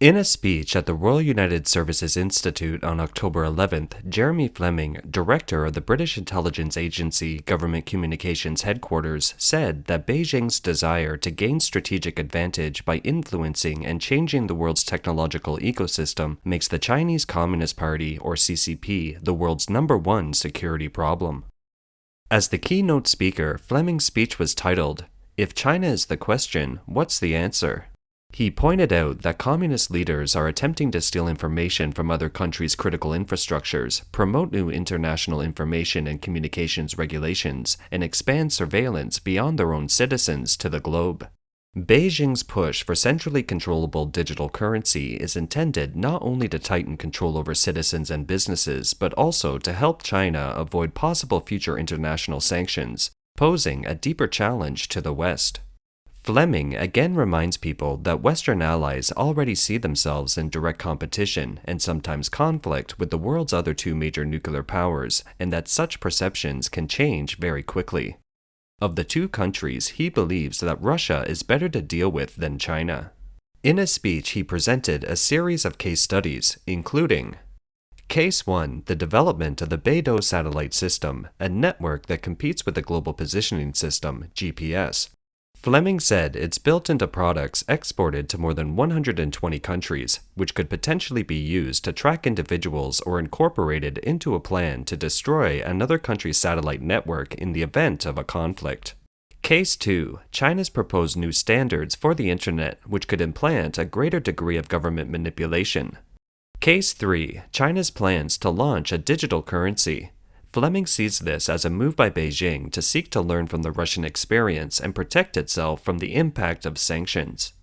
In a speech at the Royal United Services Institute on October 11th, Jeremy Fleming, director of the British intelligence agency Government Communications Headquarters, said that Beijing's desire to gain strategic advantage by influencing and changing the world's technological ecosystem makes the Chinese Communist Party, or CCP, the world's #1 security problem. As the keynote speaker, Fleming's speech was titled, "If China is the question, what's the answer?" He pointed out that communist leaders are attempting to steal information from other countries' critical infrastructures, promote new international information and communications regulations, and expand surveillance beyond their own citizens to the globe. Beijing's push for centrally controllable digital currency is intended not only to tighten control over citizens and businesses, but also to help China avoid possible future international sanctions, posing a deeper challenge to the West. Fleming again reminds people that Western allies already see themselves in direct competition and sometimes conflict with the world's other two major nuclear powers, and that such perceptions can change very quickly. Of the two countries, he believes that Russia is better to deal with than China. In a speech, he presented a series of case studies, including Case 1, the development of the Beidou satellite system, a network that competes with the Global Positioning System, GPS. Fleming said it's built into products exported to more than 120 countries, which could potentially be used to track individuals or incorporated into a plan to destroy another country's satellite network in the event of a conflict. Case 2, China's proposed new standards for the internet, which could implant a greater degree of government manipulation. Case 3, China's plans to launch a digital currency. Fleming sees this as a move by Beijing to seek to learn from the Russian experience and protect itself from the impact of sanctions.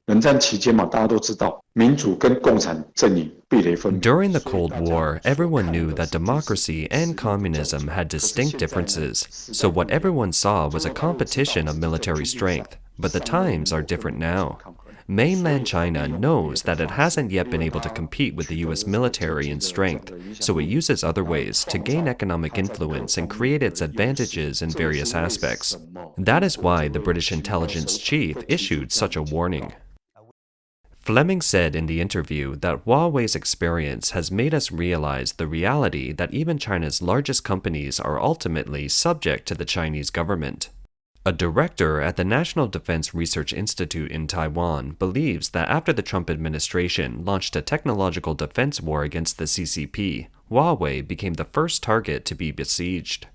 During the Cold War, everyone knew that democracy and communism had distinct differences, so what everyone saw was a competition of military strength, but the times are different now. Mainland China knows that it hasn't yet been able to compete with the US military in strength, so it uses other ways to gain economic influence and create its advantages in various aspects. That is why the British intelligence chief issued such a warning. Fleming said in the interview that Huawei's experience has made us realize the reality that even China's largest companies are ultimately subject to the Chinese government. A director at the National Defense Research Institute in Taiwan believes that after the Trump administration launched a technological defense war against the CCP, Huawei became the first target to be besieged.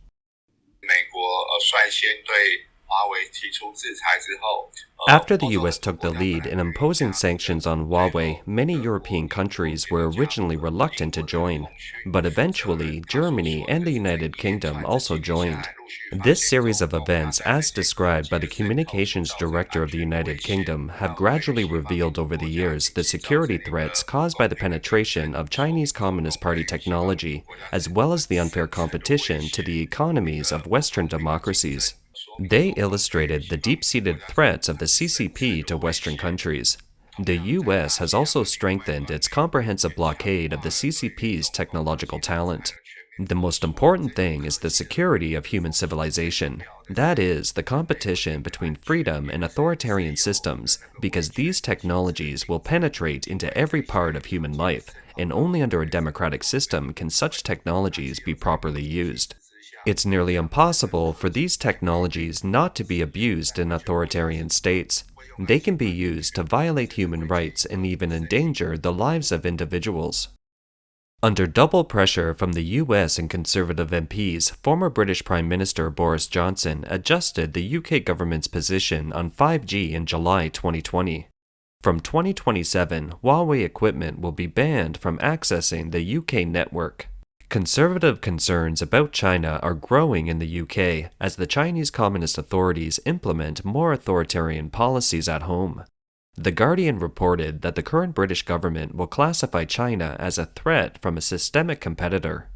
After the US took the lead in imposing sanctions on Huawei, many European countries were originally reluctant to join, but eventually Germany and the United Kingdom also joined. This series of events, as described by the communications director of the United Kingdom, have gradually revealed over the years the security threats caused by the penetration of Chinese Communist Party technology, as well as the unfair competition to the economies of Western democracies. They illustrated the deep-seated threats of the CCP to Western countries. The US has also strengthened its comprehensive blockade of the CCP's technological talent. The most important thing is the security of human civilization. That is, the competition between freedom and authoritarian systems, because these technologies will penetrate into every part of human life, and only under a democratic system can such technologies be properly used. It's nearly impossible for these technologies not to be abused in authoritarian states. They can be used to violate human rights and even endanger the lives of individuals. Under double pressure from the US and Conservative MPs, former British Prime Minister Boris Johnson adjusted the UK government's position on 5G in July 2020. From 2027, Huawei equipment will be banned from accessing the UK network. Conservative concerns about China are growing in the UK as the Chinese Communist authorities implement more authoritarian policies at home. The Guardian reported that the current British government will classify China as a threat from a systemic competitor.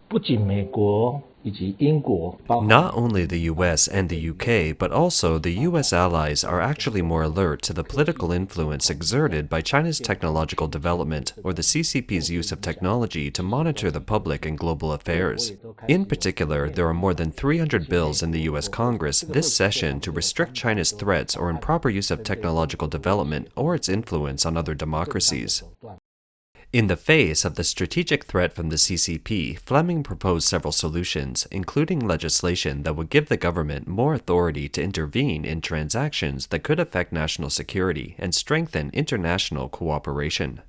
不仅美国以及英国，包含 Not only the US and the UK, but also the US allies are actually more alert to the political influence exerted by China's technological development or the CCP's use of technology to monitor the public and global affairs. In particular, there are more than 300 bills in the US Congress this session to restrict China's threats or improper use of technological development or its influence on other democracies. In the face of the strategic threat from the CCP, Fleming proposed several solutions, including legislation that would give the government more authority to intervene in transactions that could affect national security and strengthen international cooperation.